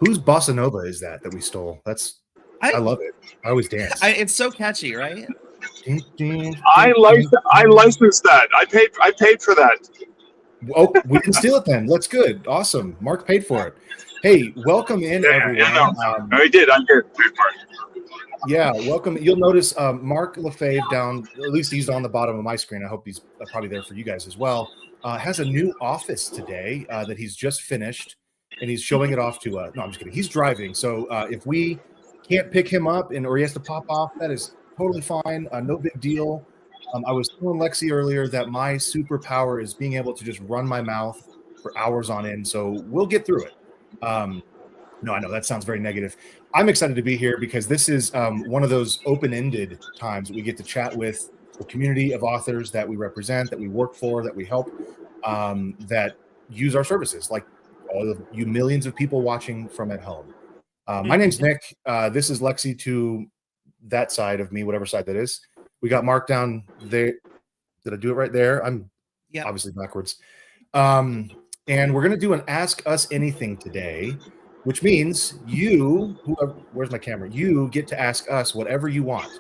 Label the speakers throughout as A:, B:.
A: Whose bossa nova is that we stole? I love it. I always dance.
B: It's so catchy, right?
C: I licensed that. I paid for that.
A: Oh, we didn't steal it then. That's good. Awesome. Mark paid for it. Hey, welcome in, everyone.
C: No, I did. I did.
A: Yeah, welcome. You'll notice Mark Lefebvre down, at least he's on the bottom of my screen. I hope he's probably there for you guys as well. Has a new office today that he's just finished, and he's showing it off to no, I'm just kidding. He's driving, so if we can't pick him up or he has to pop off, that is totally fine. No big deal. I was telling Lexi earlier that my superpower is being able to just run my mouth for hours on end, so we'll get through it. No, I know that sounds very negative. I'm excited to be here because this is one of those open-ended times that we get to chat with the community of authors that we represent, that we work for, that we help, that use our services, like all of you millions of people watching from at home. My name's Nick. This is Lexi to that side of me, whatever side that is. We got Mark down there. Did I do it right there? I'm obviously backwards. And we're going to do an Ask Us Anything today, which means you, where's my camera? You get to ask us whatever you want.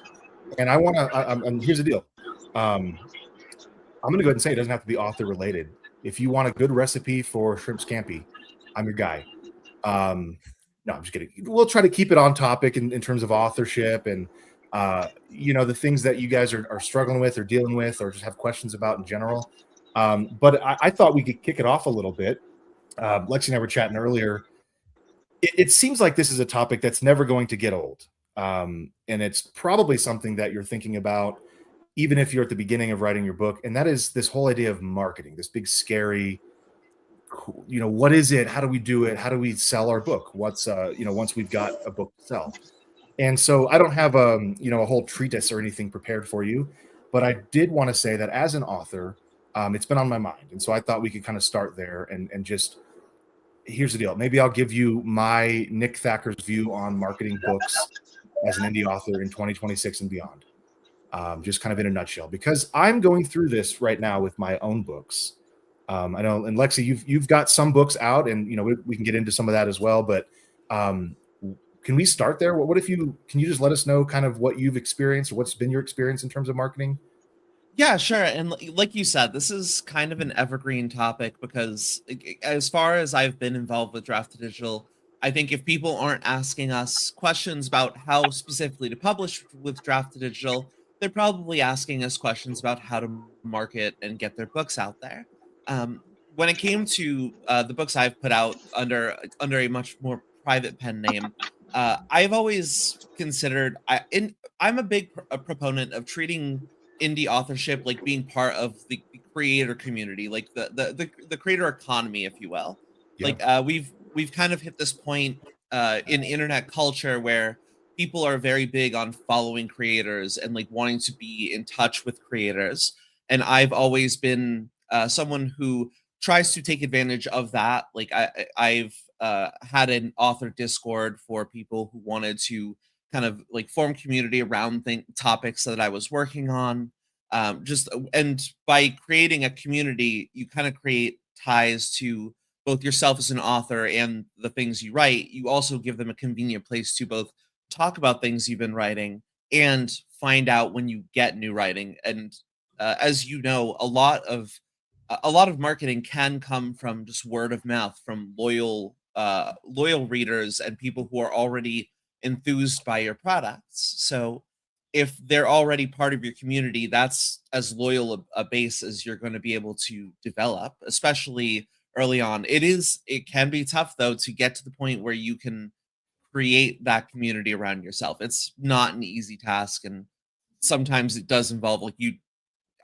A: And I want to, and here's the deal. I'm going to go ahead and say it doesn't have to be author related. If you want a good recipe for shrimp scampi, I'm your guy. No, I'm just kidding. We'll try to keep it on topic in terms of authorship and, the things that you guys are struggling with or dealing with or just have questions about in general. But I thought we could kick it off a little bit. Lexi and I were chatting earlier. It seems like this is a topic that's never going to get old. And it's probably something that you're thinking about, even if you're at the beginning of writing your book. And that is this whole idea of marketing, this big, scary, what is it? How do we do it? How do we sell our book? What's, once we've got a book to sell. And so I don't have a whole treatise or anything prepared for you, but I did want to say that as an author, it's been on my mind. And so I thought we could kind of start there and just, here's the deal. Maybe I'll give you my Nick Thacker's view on marketing books as an indie author in 2026 and beyond. Just kind of in a nutshell, because I'm going through this right now with my own books. I know, and Lexi, you've got some books out, and we can get into some of that as well. But can we start there? Can you just let us know kind of what you've experienced, or what's been your experience in terms of marketing?
B: Yeah, sure. And like you said, this is kind of an evergreen topic because as far as I've been involved with Draft2Digital, I think if people aren't asking us questions about how specifically to publish with Draft2Digital, they're probably asking us questions about how to market and get their books out there. When it came to the books I've put out under a much more private pen name, I've always considered I'm a big proponent of treating indie authorship like being part of the creator community, like the creator economy, if you will. Yeah. Like we've kind of hit this point in internet culture where people are very big on following creators and like wanting to be in touch with creators. And I've always been someone who tries to take advantage of that. Like I've had an author Discord for people who wanted to kind of like form community around topics that I was working on. And by creating a community, you kind of create ties to both yourself as an author and the things you write. You also give them a convenient place to both talk about things you've been writing and find out when you get new writing. And as you know, a lot of marketing can come from just word of mouth, from loyal readers and people who are already enthused by your products. So if they're already part of your community, that's as loyal a base as you're going to be able to develop, especially early on. It can be tough though to get to the point where you can create that community around yourself. It's not an easy task, and sometimes it does involve like you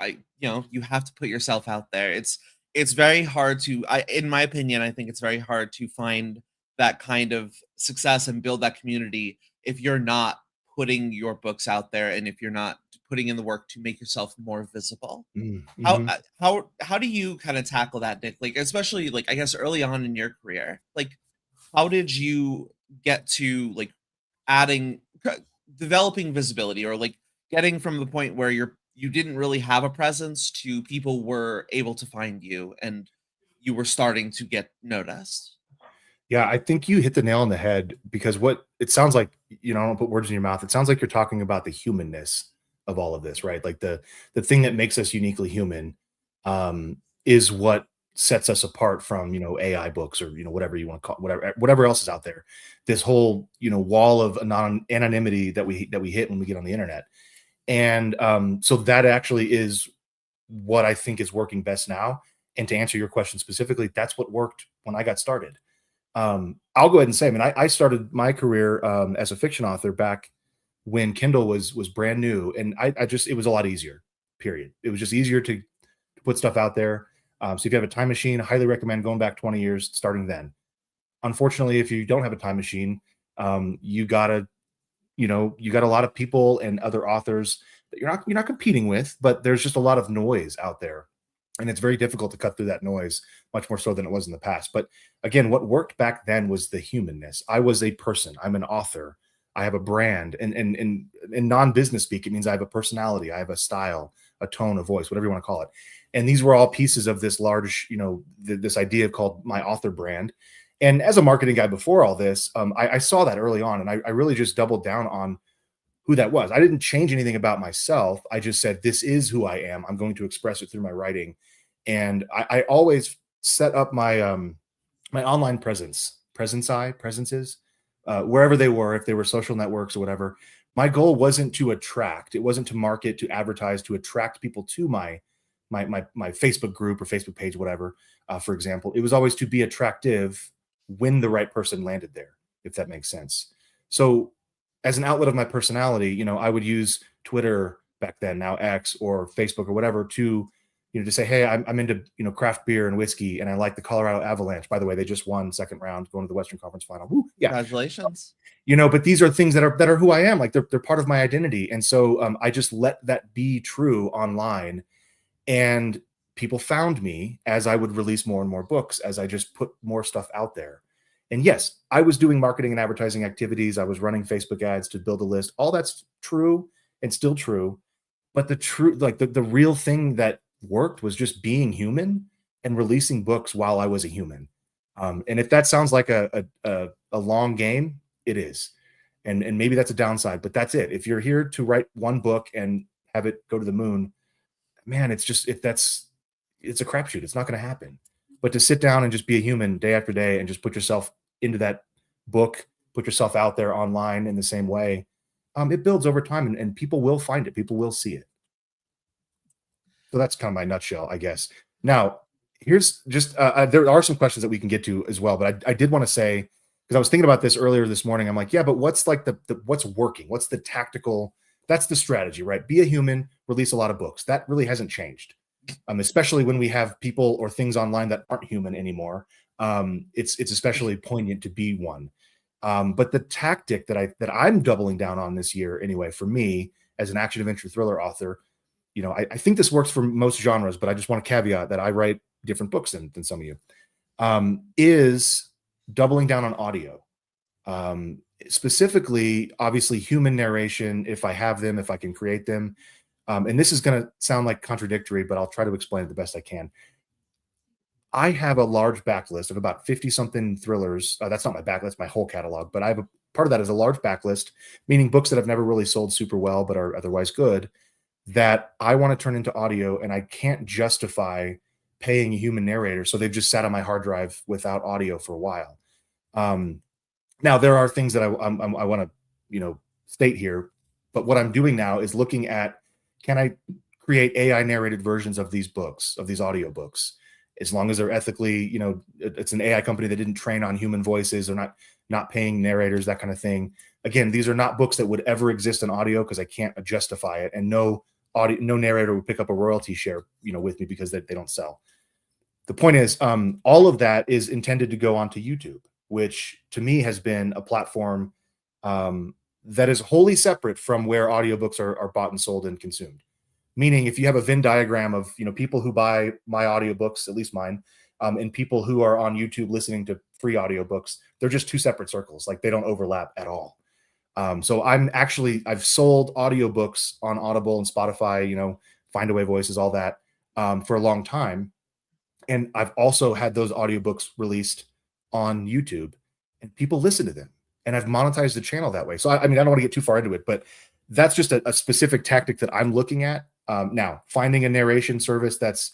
B: have to put yourself out there. It's very hard to, in my opinion, I think it's very hard to find that kind of success and build that community if you're not putting your books out there and if you're not putting in the work to make yourself more visible. Mm-hmm. How do you kind of tackle that, Nick? Like, especially like, I guess early on in your career, like how did you get to like developing visibility, or like getting from the point where you didn't really have a presence to people were able to find you and you were starting to get noticed?
A: Yeah, I think you hit the nail on the head because what it sounds like, I don't put words in your mouth. It sounds like you're talking about the humanness of all of this, right? Like the thing that makes us uniquely human is what sets us apart from, AI books or, whatever you want to call whatever else is out there. This whole, wall of anonymity that we hit when we get on the internet. And so that actually is what I think is working best now. And to answer your question specifically, that's what worked when I got started. I'll go ahead and say, I mean, I started my career as a fiction author back when Kindle was brand new, and I just it was a lot easier. Period. It was just easier to put stuff out there. So if you have a time machine, I highly recommend going back 20 years, starting then. Unfortunately, if you don't have a time machine, you gotta you got a lot of people and other authors that you're not competing with, but there's just a lot of noise out there, and it's very difficult to cut through that noise, much more so than it was in the past. But again, what worked back then was the humanness. I was a person. I'm an author. I have a brand, and in non-business speak, it means I have a personality, I have a style, a tone, a voice, whatever you want to call it. And these were all pieces of this large, this idea called my author brand. And as a marketing guy before all this, I saw that early on, and I really just doubled down on who that was. I didn't change anything about myself. I just said, this is who I am. I'm going to express it through my writing. And I always set up my my online presences, wherever they were, if they were social networks or whatever. My goal wasn't to attract, it wasn't to market, to advertise, to attract people to my Facebook group or Facebook page, whatever. For example, it was always to be attractive when the right person landed there, if that makes sense. So as an outlet of my personality, I would use Twitter back then, now X, or Facebook or whatever, to to say, hey, I'm into craft beer and whiskey, and I like the Colorado Avalanche. By the way, they just won second round, going to the Western Conference Final. Woo, yeah,
B: Congratulations.
A: but these are things that are who I am. Like they're part of my identity, and so I just let that be true online, and people found me as I would release more and more books, as I just put more stuff out there. And yes, I was doing marketing and advertising activities. I was running Facebook ads to build a list. All that's true and still true. But the real thing that worked was just being human and releasing books while I was a human. And if that sounds like a long game, it is. And maybe that's a downside, but that's it. If you're here to write one book and have it go to the moon, man, it's a crapshoot. It's not going to happen. But to sit down and just be a human day after day and just put yourself into that book, put yourself out there online in the same way, it builds over time, and people will find it. People will see it. So that's kind of my nutshell, I guess. Now, here's just there are some questions that we can get to as well, but I did want to say, because I was thinking about this earlier this morning. I'm like, yeah, but what's like the what's working? What's the tactical? That's the strategy, right? Be a human, release a lot of books. That really hasn't changed, especially when we have people or things online that aren't human anymore. It's especially poignant to be one. But the tactic that I'm doubling down on this year, anyway, for me as an action adventure thriller author, I think this works for most genres, but I just want to caveat that I write different books than some of you, is doubling down on audio. Specifically, obviously, human narration, if I have them, if I can create them. And this is going to sound like contradictory, but I'll try to explain it the best I can. I have a large backlist of about 50 something thrillers. That's not my backlist, my whole catalog, but I have part of that is a large backlist, meaning books that have never really sold super well, but are otherwise good, that I want to turn into audio, and I can't justify paying a human narrator. So they've just sat on my hard drive without audio for a while. Now there are things that I want to, state here, but what I'm doing now is looking at, can I create AI narrated versions of these books, of these audio books, as long as they're ethically, it's an AI company that didn't train on human voices. They're not paying narrators, that kind of thing. Again, these are not books that would ever exist in audio because I can't justify it, and no narrator would pick up a royalty share, with me, because they don't sell. The point is, all of that is intended to go onto YouTube, which to me has been a platform that is wholly separate from where audiobooks are bought and sold and consumed. Meaning, if you have a Venn diagram of people who buy my audiobooks, at least mine, and people who are on YouTube listening to free audiobooks, they're just two separate circles. Like, they don't overlap at all. So I've sold audiobooks on Audible and Spotify, Findaway Voices, all that, for a long time. And I've also had those audiobooks released on YouTube. and people listen to them. And I've monetized the channel that way. So I mean, I don't want to get too far into it, but that's just a specific tactic that I'm looking at. Now, finding a narration service that's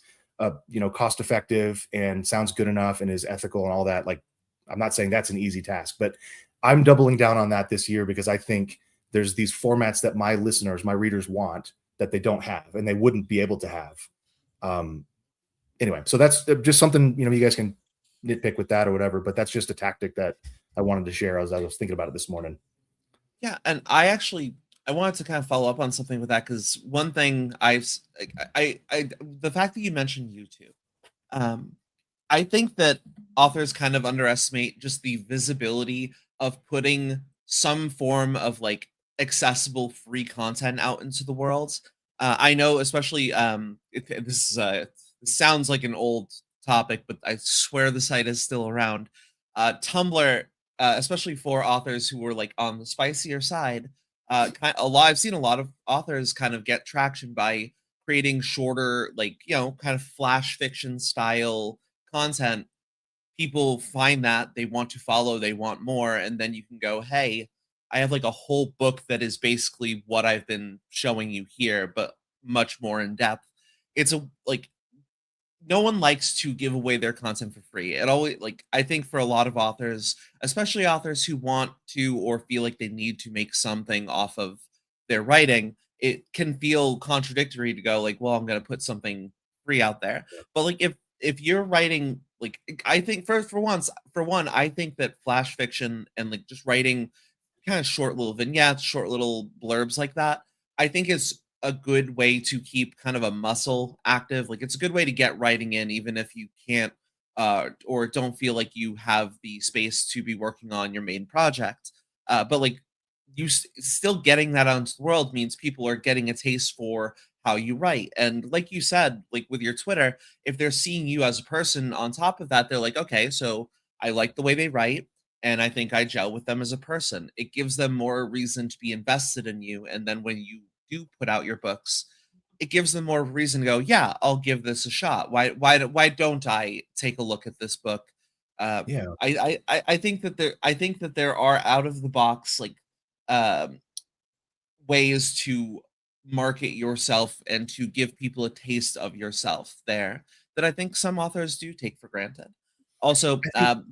A: cost effective and sounds good enough and is ethical and all that. Like, I'm not saying that's an easy task, but I'm doubling down on that this year because I think there's these formats that my listeners, my readers want that they don't have and they wouldn't be able to have. Anyway, so that's just something, you guys can nitpick with that or whatever, but that's just a tactic that I wanted to share as I was thinking about it this morning.
B: Yeah, and I wanted to kind of follow up on something with that, because one thing the fact that you mentioned YouTube, I think that authors kind of underestimate just the visibility of putting some form of like accessible free content out into the world. I know, especially this sounds like an old topic, but I swear the site is still around. Tumblr, especially for authors who were like on the spicier side, I've seen a lot of authors kind of get traction by creating shorter, like, kind of flash fiction style content. People find that they want to follow, they want more, and then you can go, hey, I have like a whole book that is basically what I've been showing you here, but much more in depth. It's no one likes to give away their content for free. It always, like, I think for a lot of authors, especially authors who want to or feel like they need to make something off of their writing, it can feel contradictory to go like, well, I'm going to put something free out there. But like, if you're writing, like, I think for one, I think that flash fiction and like just writing kind of short little vignettes, short little blurbs like that, I think is a good way to keep kind of a muscle active. Like, it's a good way to get writing in, even if you can't or don't feel like you have the space to be working on your main project. But like, still getting that out into the world means people are getting a taste for how you write. And like you said, like with your Twitter, if they're seeing you as a person on top of that, they're like, okay, so I like the way they write, and I think I gel with them as a person. It gives them more reason to be invested in you. And then when you do put out your books, it gives them more reason to go, yeah, I'll give this a shot. Why don't I take a look at this book?
A: Yeah.
B: I think that there are out of the box, like, ways to market yourself and to give people a taste of yourself there that I think some authors do take for granted. Also,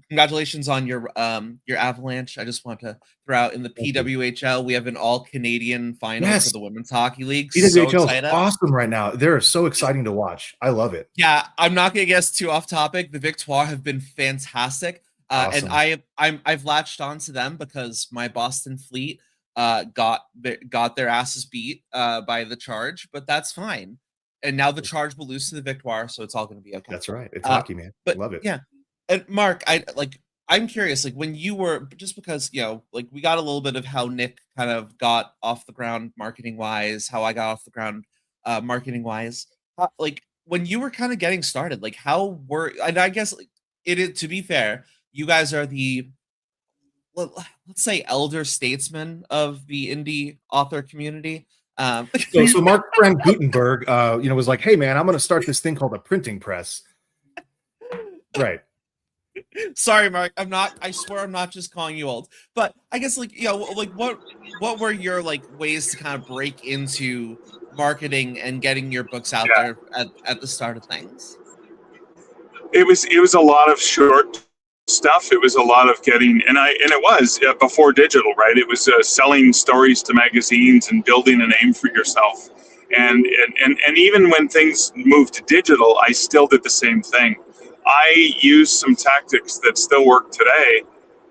B: congratulations on your Avalanche. I just want to throw out, in the PWHL, we have an all Canadian final for the Women's Hockey League. So excited.
A: Is awesome right now. They're so exciting to watch. I love it.
B: Yeah, I'm not going to get too off topic. The Victoire have been fantastic.
A: Awesome.
B: And I've latched on to them because my Boston Fleet got their asses beat by the Charge, but that's fine. And now the Charge will lose to the Victoire, so it's all going to be okay.
A: That's right. It's hockey, man.
B: But
A: love it.
B: Yeah. And Mark, I'm curious, like, when you were, just because, like, we got a little bit of how Nick kind of got off the ground marketing wise, how I got off the ground marketing wise, like, when you were kind of getting started, like, and I guess, like, to be fair, you guys are the, let's say, elder statesmen of the indie author community.
A: So Mark Frank Gutenberg, was like, hey man, I'm going to start this thing called a printing press. Right.
B: Sorry, Mark. I swear I'm not just calling you old. But I guess, like, like, what were your, like, ways to kind of break into marketing and getting your books out there at the start of things?
C: It was a lot of short stuff. It was a lot of getting, and it was before digital, right? It was selling stories to magazines and building a name for yourself. And even when things moved to digital, I still did the same thing. I used some tactics that still work today,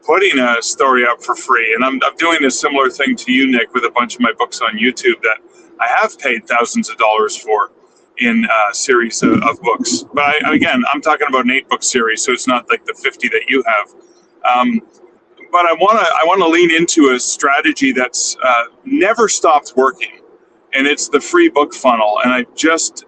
C: putting a story up for free. And I'm doing a similar thing to you, Nick, with a bunch of my books on YouTube that I have paid thousands of dollars for in a series of books. But I'm talking about an 8-book series, so it's not like the 50 that you have. But I want to lean into a strategy that's never stopped working, and it's the free book funnel. And I just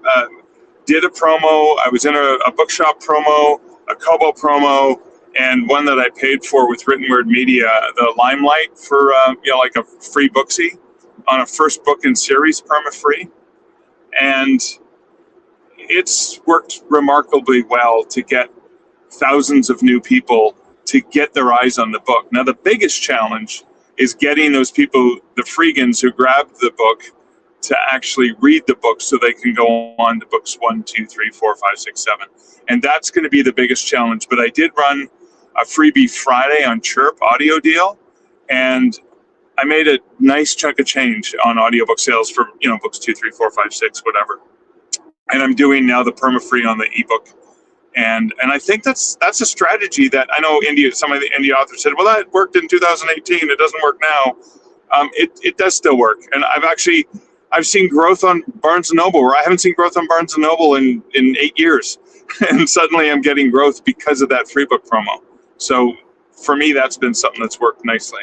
C: did a promo. I was in a bookshop promo, a Kobo promo, and one that I paid for with Written Word Media, the Limelight, for like a free booksy on a first book in series, perma-free. And it's worked remarkably well to get thousands of new people to get their eyes on the book. Now, the biggest challenge is getting those people, the freegans who grabbed the book, to actually read the book so they can go on to books 1, 2, 3, 4, 5, 6, 7. And that's going to be the biggest challenge. But I did run a freebie Friday on Chirp audio deal, and I made a nice chunk of change on audiobook sales for, books 2, 3, 4, 5, 6, whatever. And I'm doing now the perma-free on the ebook. And I think that's a strategy that I know some of the indie authors said, well, that worked in 2018. It doesn't work now. It does still work. And I've seen growth on Barnes & Noble, where I haven't seen growth on Barnes & Noble in 8 years. And suddenly I'm getting growth because of that free book promo. So for me, that's been something that's worked nicely.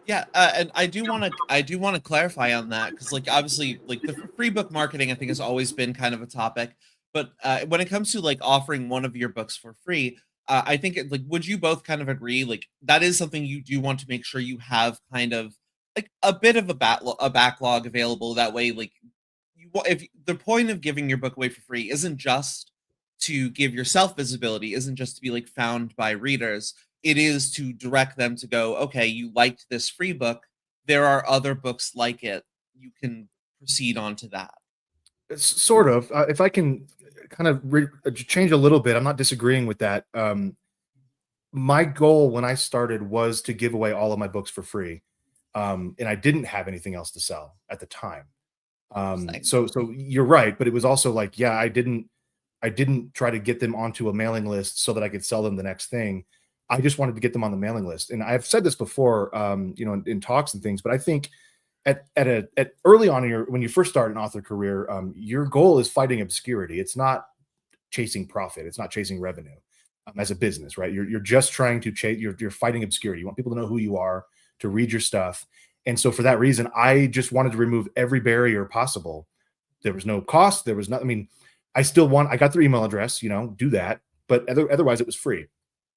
B: Yeah, and I do want to clarify on that, because obviously the free book marketing, I think, has always been kind of a topic. But when it comes to offering one of your books for free, I think would you both kind of agree that is something you do want to make sure you have kind of a bit of a backlog available. That way, if the point of giving your book away for free isn't just to give yourself visibility, isn't just to be found by readers, it is to direct them to go, okay, you liked this free book, there are other books like it, you can proceed on to that.
A: Sort of. If I can kind of change a little bit, I'm not disagreeing with that. My goal when I started was to give away all of my books for free. And I didn't have anything else to sell at the time. So you're right, but it was also I didn't try to get them onto a mailing list so that I could sell them the next thing. I just wanted to get them on the mailing list. And I've said this before, in talks and things, but I think at early on when you first start an author career, your goal is fighting obscurity. It's not chasing profit. It's not chasing revenue as a business, right? You're just trying to chase. You're fighting obscurity. You want people to know who you are, to read your stuff. And so for that reason, I just wanted to remove every barrier possible. There was no cost. There was nothing. I mean, I got their email address, do that. But otherwise it was free.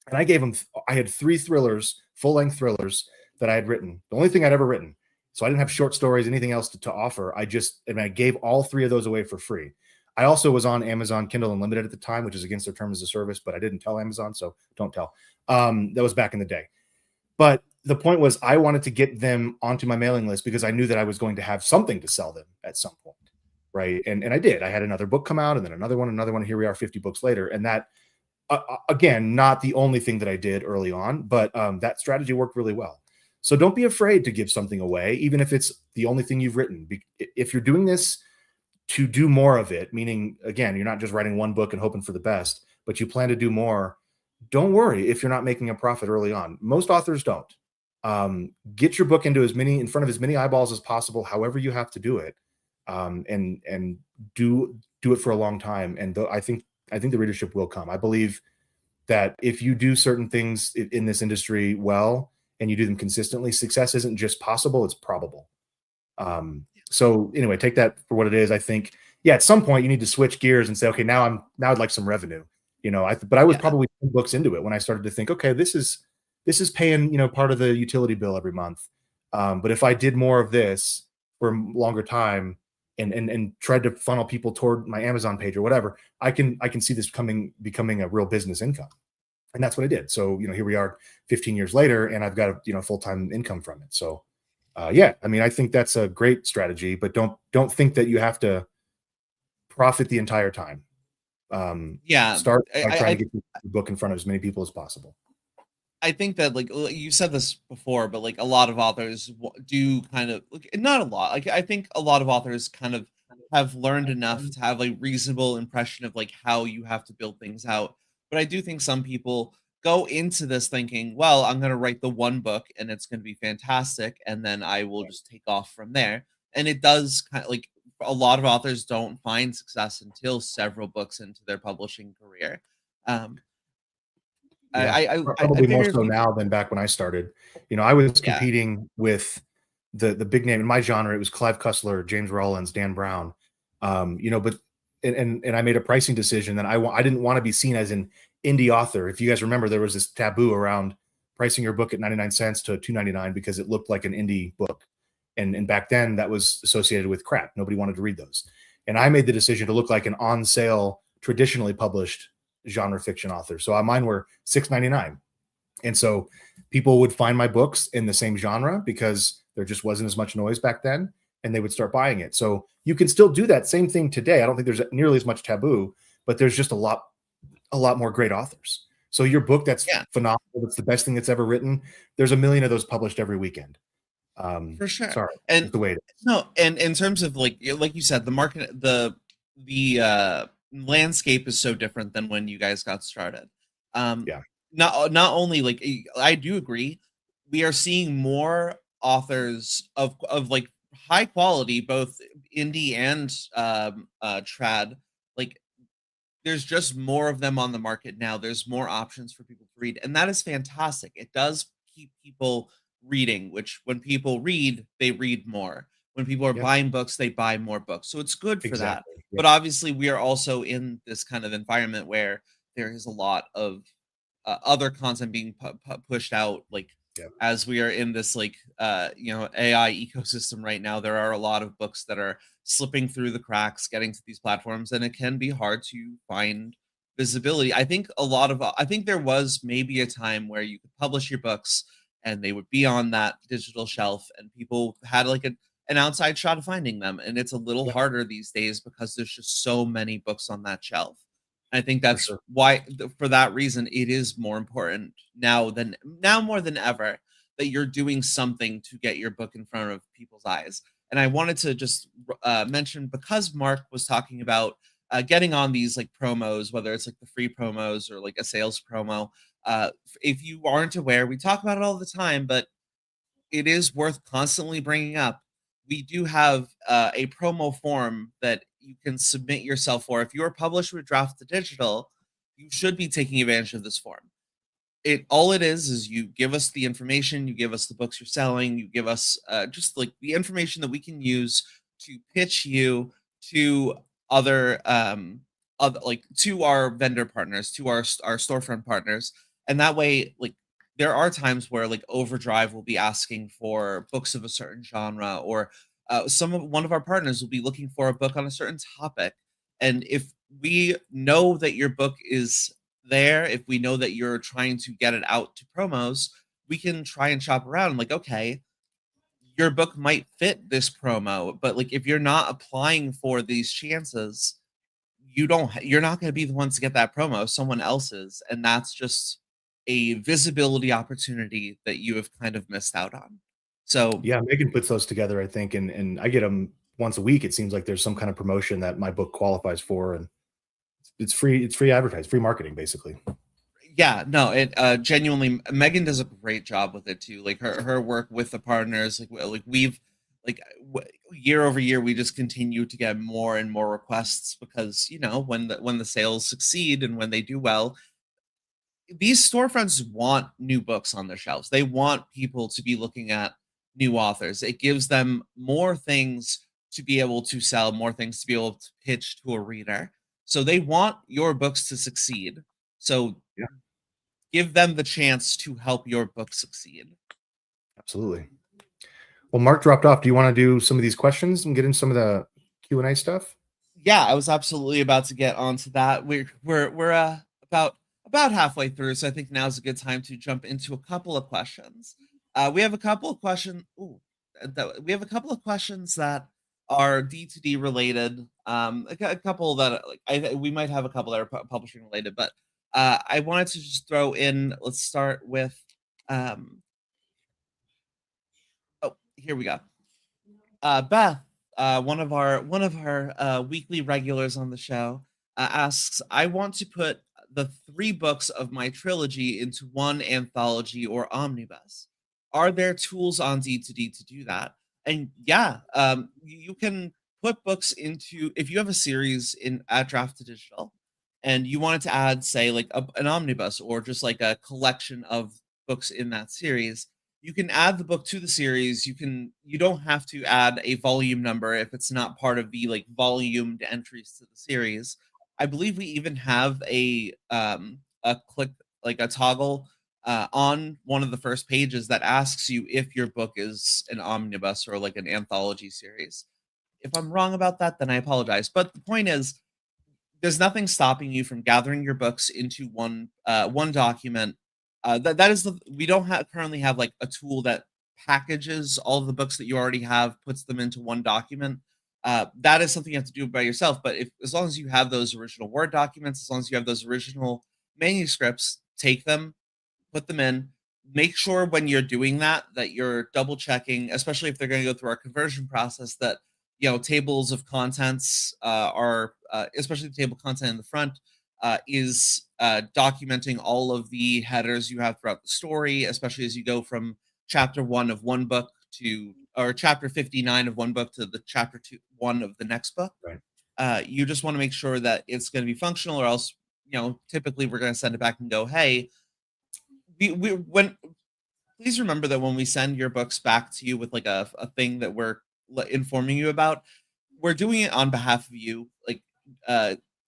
A: And I had 3 thrillers, full-length thrillers that I had written. The only thing I'd ever written. So I didn't have short stories, anything else to offer. I gave all 3 of those away for free. I also was on Amazon Kindle Unlimited at the time, which is against their terms of service, but I didn't tell Amazon, so don't tell. That was back in the day. But the point was, I wanted to get them onto my mailing list because I knew that I was going to have something to sell them at some point, right? And I did. I had another book come out, and then another one. Here we are 50 books later. And that, again, not the only thing that I did early on, but that strategy worked really well. So don't be afraid to give something away, even if it's the only thing you've written. If you're doing this to do more of it, meaning, again, you're not just writing one book and hoping for the best, but you plan to do more, don't worry if you're not making a profit early on. Most authors don't. Get your book in front of as many eyeballs as possible, however you have to do it, and do it for a long time. And I think the readership will come. I believe that if you do certain things in this industry well, and you do them consistently, success isn't just possible, it's probable. So anyway, take that for what it is. I think, at some point you need to switch gears and say, okay, now I'd like some revenue, but I was probably 2 books into it when I started to think, okay, this is paying, part of the utility bill every month. But if I did more of this for a longer time and tried to funnel people toward my Amazon page or whatever, I can see this becoming a real business income. And that's what I did. So, here we are 15 years later, and I've got a, full-time income from it. So, I think that's a great strategy, but don't think that you have to profit the entire time. Start by trying to get your book in front of as many people as possible.
B: I think that you said this before, but a lot of authors do kind of not a lot. I think a lot of authors kind of have learned enough to have a reasonable impression of how you have to build things out. But I do think some people go into this thinking, well, I'm going to write the one book and it's going to be fantastic, and then I will just take off from there. And it does kind of a lot of authors don't find success until several books into their publishing career.
A: Probably more so now than back when I started. I was competing with the big name in my genre. It was Clive Cussler, James Rollins, Dan Brown. But I made a pricing decision that I didn't want to be seen as an indie author. If you guys remember, there was this taboo around pricing your book at 99 cents to $2.99 because it looked like an indie book. And back then that was associated with crap. Nobody wanted to read those. And I made the decision to look like an on sale, traditionally published genre fiction author. So mine were $6.99. And so people would find my books in the same genre because there just wasn't as much noise back then, and they would start buying it. So you can still do that same thing today. I don't think there's nearly as much taboo, but there's just a lot more great authors. So your book that's phenomenal, it's the best thing that's ever written, there's a million of those published every weekend.
B: For sure.
A: Sorry,
B: And
A: that's the way it is.
B: no, and in terms of like you said, the market, the landscape is so different than when you guys got started.
A: Yeah.
B: Not only like I do agree, we are seeing more authors of like high quality, both indie and trad. Like there's just more of them on the market now. There's more options for people to read, and that is fantastic. It does keep people reading, which when people read, they read more. When people are buying books, they buy more books. So it's good for that.
A: Yeah.
B: But obviously, we are also in this kind of environment where there is a lot of other content being pushed out. Like as we are in this like AI ecosystem right now, there are a lot of books that are slipping through the cracks, getting to these platforms, and it can be hard to find visibility. I think there was maybe a time where you could publish your books and they would be on that digital shelf and people had like an outside shot of finding them. And it's a little harder these days because there's just so many books on that shelf. And I think that's why, for that reason, it is more important now more than ever that you're doing something to get your book in front of people's eyes. And I wanted to just mention, because Mark was talking about getting on these like promos, whether it's like the free promos or like a sales promo. If you aren't aware, we talk about it all the time, but it is worth constantly bringing up. We do have a promo form that you can submit yourself for. If you are published with Draft2Digital, you should be taking advantage of this form. All it is you give us the information, you give us the books you're selling, you give us just like the information that we can use to pitch you to other like to our vendor partners, to our storefront partners. And that way, like there are times where like Overdrive will be asking for books of a certain genre, or one of our partners will be looking for a book on a certain topic. And if we know that your book is there, if we know that you're trying to get it out to promos, we can try and shop around. Like, okay, your book might fit this promo, but like if you're not applying for these chances, you're not going to be the ones to get that promo. Someone else is, and that's just a visibility opportunity that you have kind of missed out on. So
A: yeah, Megan puts those together, I think, and I get them once a week. It seems like there's some kind of promotion that my book qualifies for, and it's free advertising, free marketing, basically.
B: Yeah, no, it genuinely, Megan does a great job with it too. Like her work with the partners, like we've year over year, we just continue to get more and more requests because when the sales succeed and when they do well, these storefronts want new books on their shelves. They want people to be looking at new authors. It gives them more things to be able to sell, more things to be able to pitch to a reader. So they want your books to succeed. So give them the chance to help your book succeed.
A: Absolutely. Well, Mark dropped off. Do you want to do some of these questions and get into some of the Q&A stuff?
B: Yeah, I was absolutely about to get onto that. We're about halfway through, so I think now's a good time to jump into a couple of questions. We have a couple of questions. We have a couple of questions that are D2D related. A couple that we might have a couple that are publishing related, but I wanted to just throw in. Let's start with. Here we go. Beth, one of our weekly regulars on the show, asks, I want to put the 3 books of my trilogy into one anthology or omnibus. Are there tools on D2D to do that? And yeah, you can put books into, if you have a series at Draft2Digital and you wanted to add, say, like an omnibus or just like a collection of books in that series, you can add the book to the series. You don't have to add a volume number if it's not part of the like volumed entries to the series. I believe we even have a click, like a toggle on one of the first pages that asks you if your book is an omnibus or like an anthology series. If I'm wrong about that, then I apologize. But the point is, there's nothing stopping you from gathering your books into one document, that is we don't currently have like a tool that packages all of the books that you already have, puts them into one document. That is something you have to do by yourself. But as long as you have those original Word documents, as long as you have those original manuscripts, take them, put them in. Make sure when you're doing that you're double checking, especially if they're going to go through our conversion process, that tables of contents are especially the table content in the front is documenting all of the headers you have throughout the story, especially as you go from chapter 1 of one book to or chapter 59 of one book to the chapter 1 of the next book.
A: Right.
B: You just want to make sure that it's going to be functional, or else typically we're going to send it back and go, hey, please remember that when we send your books back to you with like a thing that we're informing you about, we're doing it on behalf of you. Like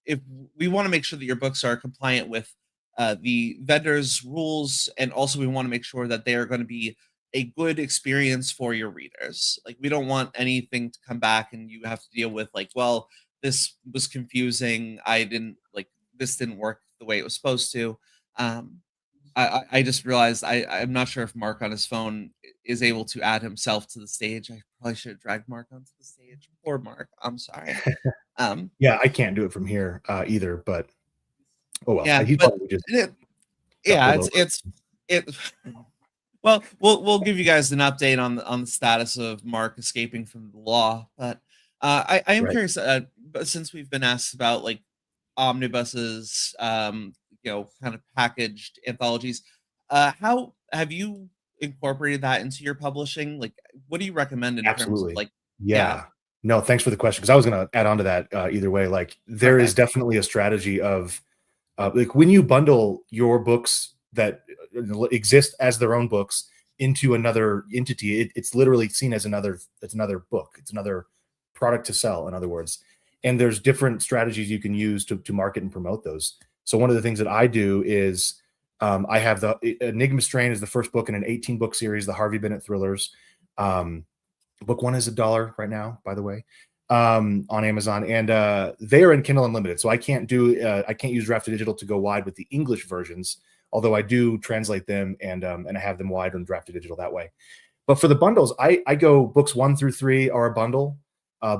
B: if we want to make sure that your books are compliant with the vendor's rules, and also we want to make sure that they are going to be a good experience for your readers. Like, we don't want anything to come back and you have to deal with like, well, this was confusing, this didn't work the way it was supposed to. I just realized I'm not sure if Mark on his phone is able to add himself to the stage. I probably should have dragged Mark onto the stage. Poor Mark. I'm sorry.
A: Yeah, I can't do it from here either, but oh well.
B: Yeah,
A: He
B: but
A: probably just
B: well, we'll give you guys an update on the status of Mark escaping from the law. But I am
A: Right.
B: curious, but since we've been asked about like omnibuses, kind of packaged anthologies, how have you incorporated that into your publishing? Like, what do you recommend in terms of
A: Absolutely.
B: like?
A: Yeah. No, thanks for the question, because I was going to add on to that either way. Like, there is definitely a strategy of like when you bundle your books that exist as their own books into another entity, it's literally seen as another book. It's another product to sell, in other words. And there's different strategies you can use to market and promote those. So one of the things that I do is I have the Enigma Strain is the first book in an 18-book series, the Harvey Bennett thrillers. Book 1 is $1 right now, by the way, on Amazon, and they are in Kindle Unlimited. So I can't use Draft2Digital to go wide with the English versions, although I do translate them and I have them wide on Draft2Digital that way. But for the bundles, I go books 1 through 3 are a bundle,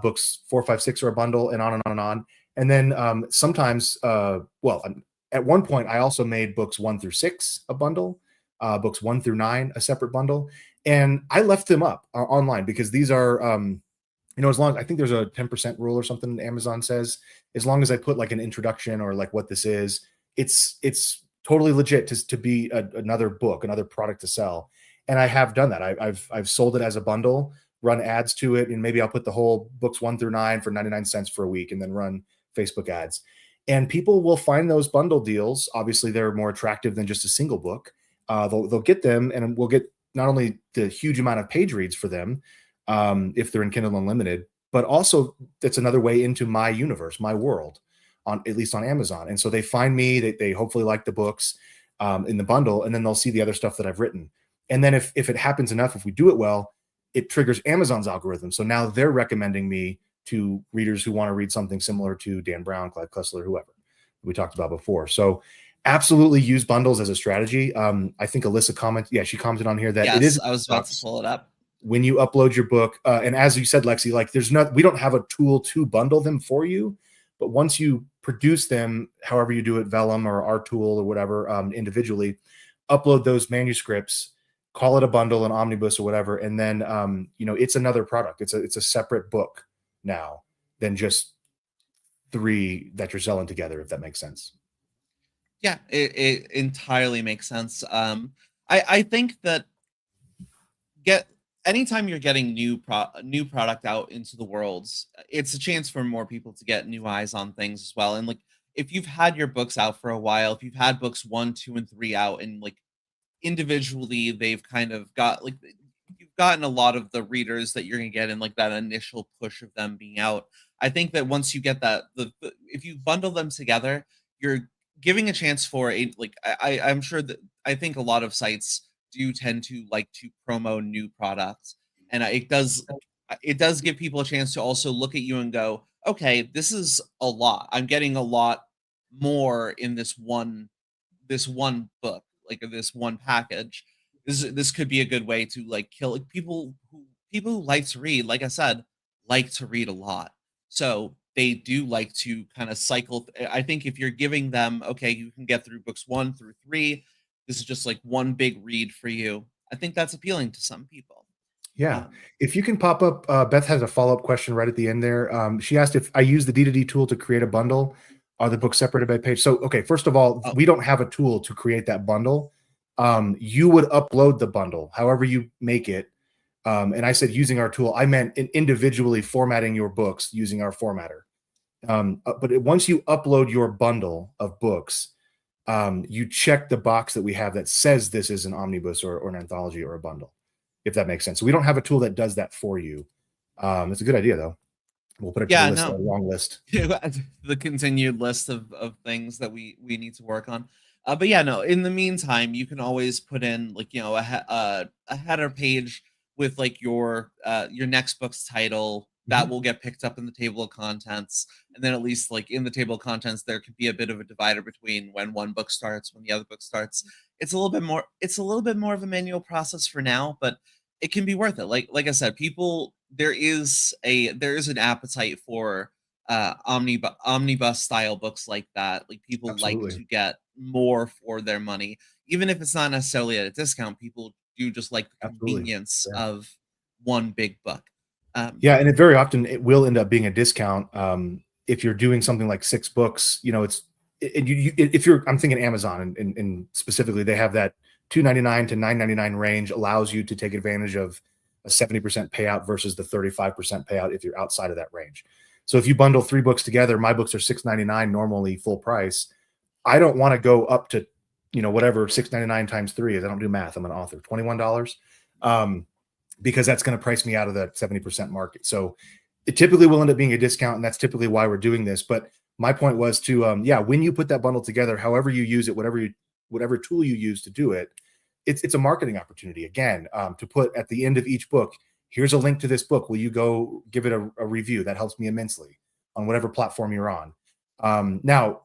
A: books 4, 5, 6 are a bundle, and on and on and on. And then sometimes, at one point, I also made books 1 through 6 a bundle, books 1 through 9 a separate bundle, and I left them up online because these are, as long as I think there's a 10% rule or something Amazon says, as long as I put like an introduction or like what this is, it's totally legit to be another book, another product to sell. And I have done that. I've sold it as a bundle, run ads to it, and maybe I'll put the whole books 1 through 9 for 99 cents for a week, and then run Facebook ads. And people will find those bundle deals. Obviously, they're more attractive than just a single book. They'll get them, and we'll get not only the huge amount of page reads for them if they're in Kindle Unlimited, but also it's another way into my universe, my world, at least on Amazon. And so they find me, they hopefully like the books in the bundle, and then they'll see the other stuff that I've written. And then if it happens enough, if we do it well, it triggers Amazon's algorithm. So now they're recommending me to readers who want to read something similar to Dan Brown, Clive Cussler, whoever we talked about before. So absolutely use bundles as a strategy. I think Alyssa she commented on here that
B: yes,
A: it is.
B: I was about to pull it up.
A: When you upload your book, and as you said, Lexi, like we don't have a tool to bundle them for you, but once you produce them, however you do it, Vellum or our tool or whatever, individually, upload those manuscripts, call it a bundle, an omnibus or whatever, and then it's another product. It's a separate book now than just 3 that you're selling together, if that makes sense.
B: Yeah, it entirely makes sense. I think that anytime you're getting new product out into the world, it's a chance for more people to get new eyes on things as well. And like, if you've had your books out for a while, if you've had books 1, 2, and 3 out, and like individually they've kind of got like, you've gotten a lot of the readers that you're gonna get in like that initial push of them being out. I think that once you get that, if you bundle them together, you're giving a chance for I'm sure that I think a lot of sites do tend to like to promo new products, and it does give people a chance to also look at you and go, okay, this is a lot. I'm getting a lot more in this one book. like this one package. This could be a good way to like kill like, people who like to read, like I said, like to read a lot. So they do like to kind of cycle. I think if you're giving them, okay, you can get through books 1 through 3. This is just like one big read for you. I think that's appealing to some people.
A: Yeah.
B: Um,
A: If you can pop up, Beth has a follow-up question right at the end there. She asked if I use the D2D tool to create a bundle. Are the books separated by page? So, okay, first of all,
B: oh,
A: we don't have a tool to create that bundle. You would upload the bundle, however you make it. And I said using our tool, I meant individually formatting your books using our formatter. But once you upload your bundle of books, you check the box that we have that says this is an omnibus or an anthology or a bundle, if that makes sense. So we don't have a tool that does that for you. It's a good idea, though. We'll put it to the
B: yeah,
A: list, a
B: no.
A: long list.
B: The continued list of things that we need to work on. But yeah, no. In the meantime, you can always put in like a header page with like your next book's title that will get picked up in the table of contents, and then at least like in the table of contents there could be a bit of a divider between when one book starts, when the other book starts. It's a little bit more. It's a little bit more of a manual process for now, but it can be worth it. Like I said, people there is an appetite for omnibus style books like that. Like people like
A: Absolutely.
B: to get more for their money, even if it's not necessarily at a discount. People do just like the
A: Absolutely.
B: convenience
A: Yeah.
B: of one big book.
A: Yeah, and it very often it will end up being a discount. If you're doing something like 6 books, it's and if you're I'm thinking Amazon and specifically they have that $2.99 to $9.99 range allows you to take advantage of a 70% payout versus the 35% payout if you're outside of that range. So if you bundle 3 books together, my books are $6.99 normally full price. I don't want to go up to whatever $6.99 times 3 is. I don't do math. I'm an author. $21. Because that's going to price me out of the 70% market. So it typically will end up being a discount, and that's typically why we're doing this. But my point was to, when you put that bundle together, however you use it, whatever tool you use to do it, it's a marketing opportunity again, to put at the end of each book, here's a link to this book. Will you go give it a review? That helps me immensely on whatever platform you're on. Now,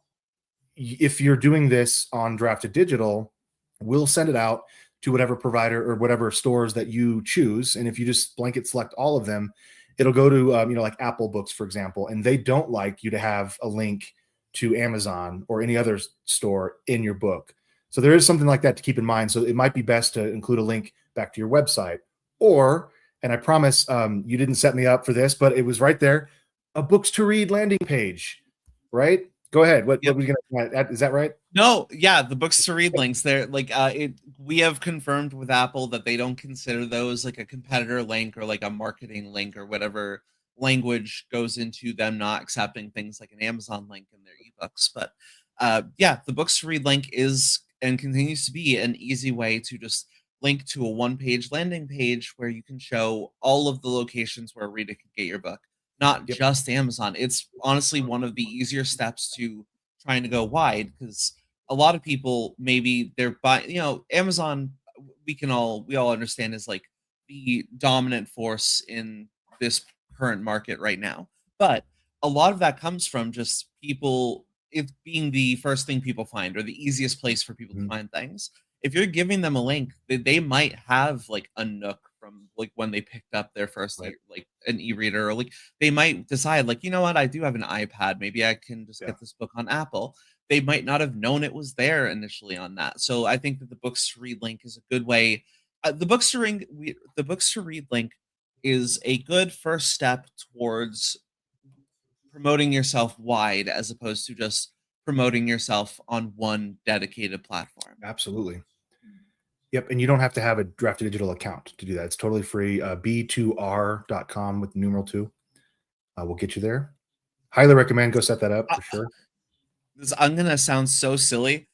A: if you're doing this on Draft2Digital, we'll send it out to whatever provider or whatever stores that you choose. And if you just blanket select all of them, it'll go to, like Apple Books, for example, and they don't like you to have a link to Amazon or any other store in your book. So there is something like that to keep in mind. So it might be best to include a link back to your website and I promise you didn't set me up for this, but it was right there, a books to read landing page, right? Go ahead. What
B: Yep.
A: were you going to add? Is that right?
B: No, yeah, the books to read links. They're like we have confirmed with Apple that they don't consider those like a competitor link or like a marketing link or whatever language goes into them not accepting things like an Amazon link in their ebooks. But yeah, the books to read link is and continues to be an easy way to just link to a one-page landing page where you can show all of the locations where a reader can get your book, not
A: Yep.
B: just Amazon. It's honestly one of the easier steps to trying to go wide because a lot of people maybe they're buying, Amazon, we all understand is like the dominant force in this current market right now. But a lot of that comes from just people it being the first thing people find or the easiest place for people to
A: Mhm.
B: find things. If you're giving them a link, they might have like a Nook from like when they picked up their first
A: Right.
B: like an e-reader or like they might decide like, you know what, I do have an iPad. Maybe I can just
A: Yeah.
B: get this book on Apple. They might not have known it was there initially on that. So I think that the books to read link is a good way. The books to read link is a good first step towards promoting yourself wide as opposed to just promoting yourself on one dedicated platform.
A: Absolutely. Yep. And you don't have to have a Draft2Digital account to do that. It's totally free. B2R.com with numeral 2. We'll get you there. Highly recommend go set that up
B: Uh,
A: for sure.
B: I'm gonna sound so silly.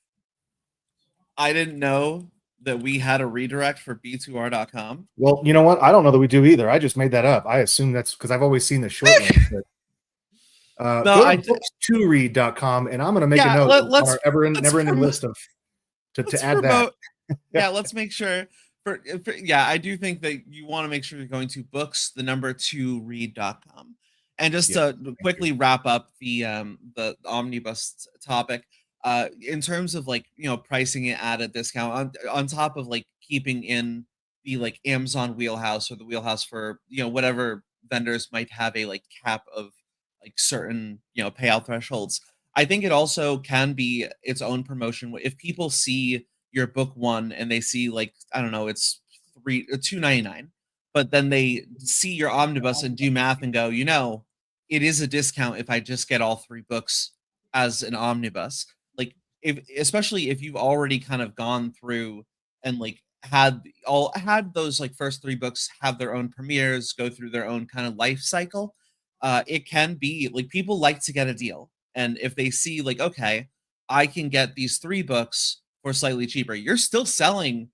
B: I didn't know that we had a redirect for b2r.com.
A: Well, you know what? I don't know that we do either. I just made that up. I assume that's because I've always seen the short link. But,
B: No,
A: go to books2read.com and I'm going to make a
B: yeah,
A: note on our
B: let's
A: never ending list of
B: let's
A: to add that.
B: promote. Yeah, let's make sure yeah, I do think that you want to make sure you're going to books the number 2 read.com. And just
A: Yeah.
B: to quickly wrap up the omnibus topic, in terms of like, pricing it at a discount on top of like keeping in the like Amazon wheelhouse or the wheelhouse for, whatever vendors might have a like cap of like certain, payout thresholds. I think it also can be its own promotion. If people see your book one and they see like, I don't know, it's $2.99, but then they see your omnibus and do math and go, it is a discount if I just get all three books as an omnibus. Like, especially if you've already kind of gone through and like had those like first three books have their own premieres, go through their own kind of life cycle. It can be like people like to get a deal. And if they see like, okay, I can get these three books for slightly cheaper, you're still selling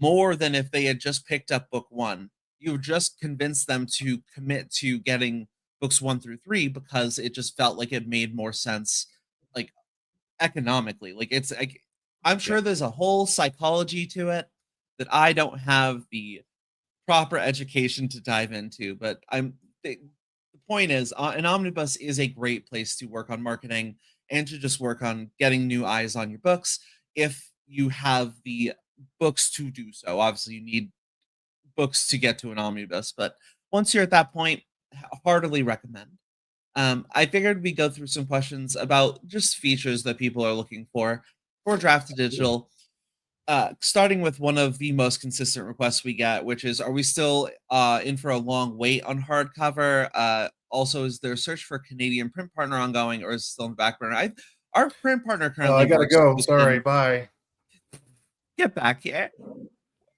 B: more than if they had just picked up book one. You've just convinced them to commit to getting books 1 through 3 because it just felt like it made more sense, like economically. Like it's like I'm sure there's a whole psychology to it that I don't have the proper education to dive into, but the point is, an omnibus is a great place to work on marketing and to just work on getting new eyes on your books if you have the books to do so. Obviously, you need books to get to an omnibus, but once you're at that point, heartily recommend. I figured we go through some questions about just features that people are looking for Draft2Digital. Starting with one of the most consistent requests we get, which is, are we still in for a long wait on hardcover? Also, is there a search for a Canadian print partner ongoing, or is it still in the back burner? Our print partner currently
A: I gotta
B: works
A: go.
B: within-
A: Sorry. Bye.
B: Get back here.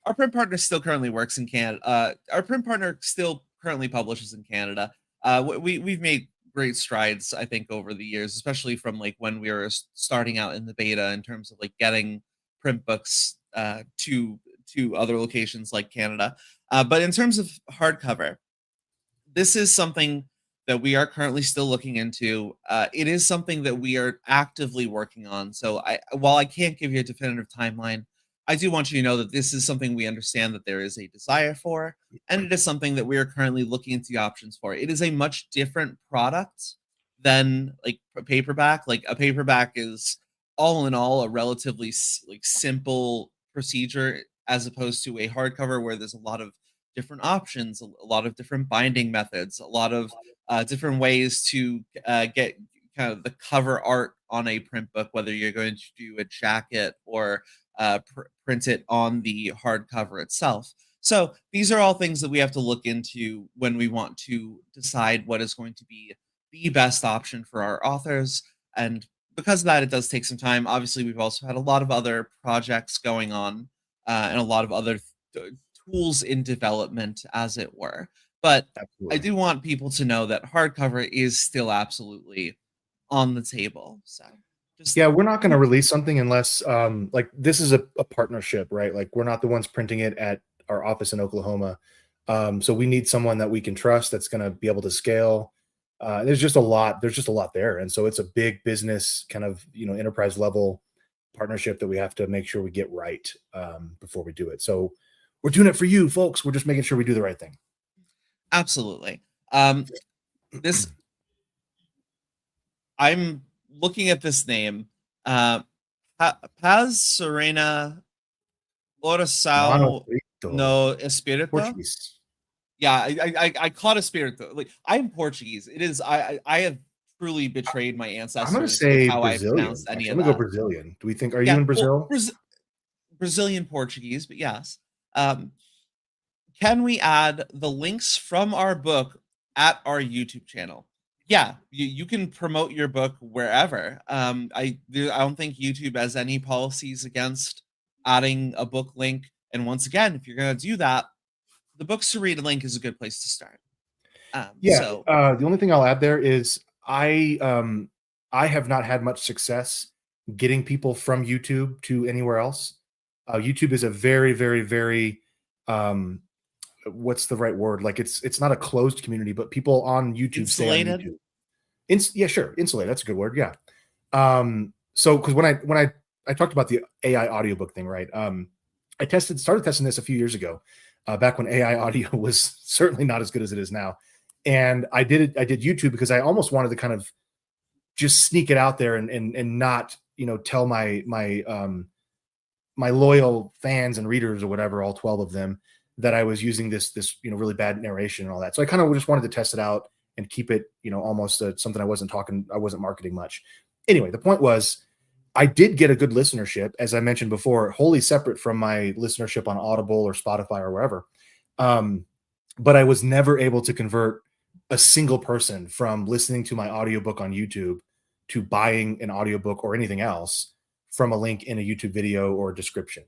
B: Our print partner still currently works in Canada. Our print partner still currently publishes in Canada. We've made great strides, I think, over the years, especially from like when we were starting out in the beta in terms of like getting print books to other locations like Canada. But in terms of hardcover, this is something that we are currently still looking into. It is something that we are actively working on. So while I can't give you a definitive timeline, I do want you to know that this is something we understand that there is a desire for, and it is something that we are currently looking into the options for. It is a much different product than like a paperback. Like a paperback is all in all a relatively like simple procedure, as opposed to a hardcover where there's a lot of different options, a lot of different binding methods, a lot of different ways to get kind of the cover art on a print book, whether you're going to do a jacket or print it on the hardcover itself. So these are all things that we have to look into when we want to decide what is going to be the best option for our authors. And because of that, it does take some time. Obviously, we've also had a lot of other projects going on and a lot of other tools in development, as it were. But
A: Absolutely.
B: I do want people to know that hardcover is still absolutely on the table. So
A: yeah, we're not going to release something unless like this is a partnership, right? Like we're not the ones printing it at our office in Oklahoma. So we need someone that we can trust that's going to be able to scale. There's just a lot there. And so it's a big business kind of, enterprise level partnership that we have to make sure we get right before we do it. So we're doing it for you folks. We're just making sure we do the right thing.
B: Absolutely. This I'm looking at this name. Paz Serena Orasao no Espirito.
A: Portuguese.
B: Yeah, I caught Espirito. Like I'm Portuguese. It is I have truly betrayed my ancestors.
A: I'm gonna say
B: how
A: Brazilian.
B: I pronounced any
A: I'm
B: of
A: gonna
B: that.
A: go Brazilian. Do we think? Are you in Brazil?
B: Well, Brazilian Portuguese, but yes. Can we add the links from our book at our YouTube channel? Yeah, you can promote your book wherever. I don't think YouTube has any policies against adding a book link. And once again, if you're going to do that, the Books to Read link is a good place to start.
A: The only thing I'll add there is I have not had much success getting people from YouTube to anywhere else. YouTube is a very, very, very what's the right word? Like it's not a closed community, but people on YouTube
B: Insulated?
A: stay on YouTube. Yeah, sure. Insulated. That's a good word. Yeah. So because when I talked about the AI audiobook thing, right? I started testing this a few years ago, back when AI audio was certainly not as good as it is now. And I did YouTube because I almost wanted to kind of just sneak it out there and not tell my loyal fans and readers or whatever, all 12 of them, that I was using this really bad narration and all that. So I kind of just wanted to test it out and keep it almost something I wasn't marketing much. Anyway, the point was, I did get a good listenership, as I mentioned before, wholly separate from my listenership on Audible or Spotify or wherever. But I was never able to convert a single person from listening to my audiobook on YouTube to buying an audiobook or anything else from a link in a YouTube video or description.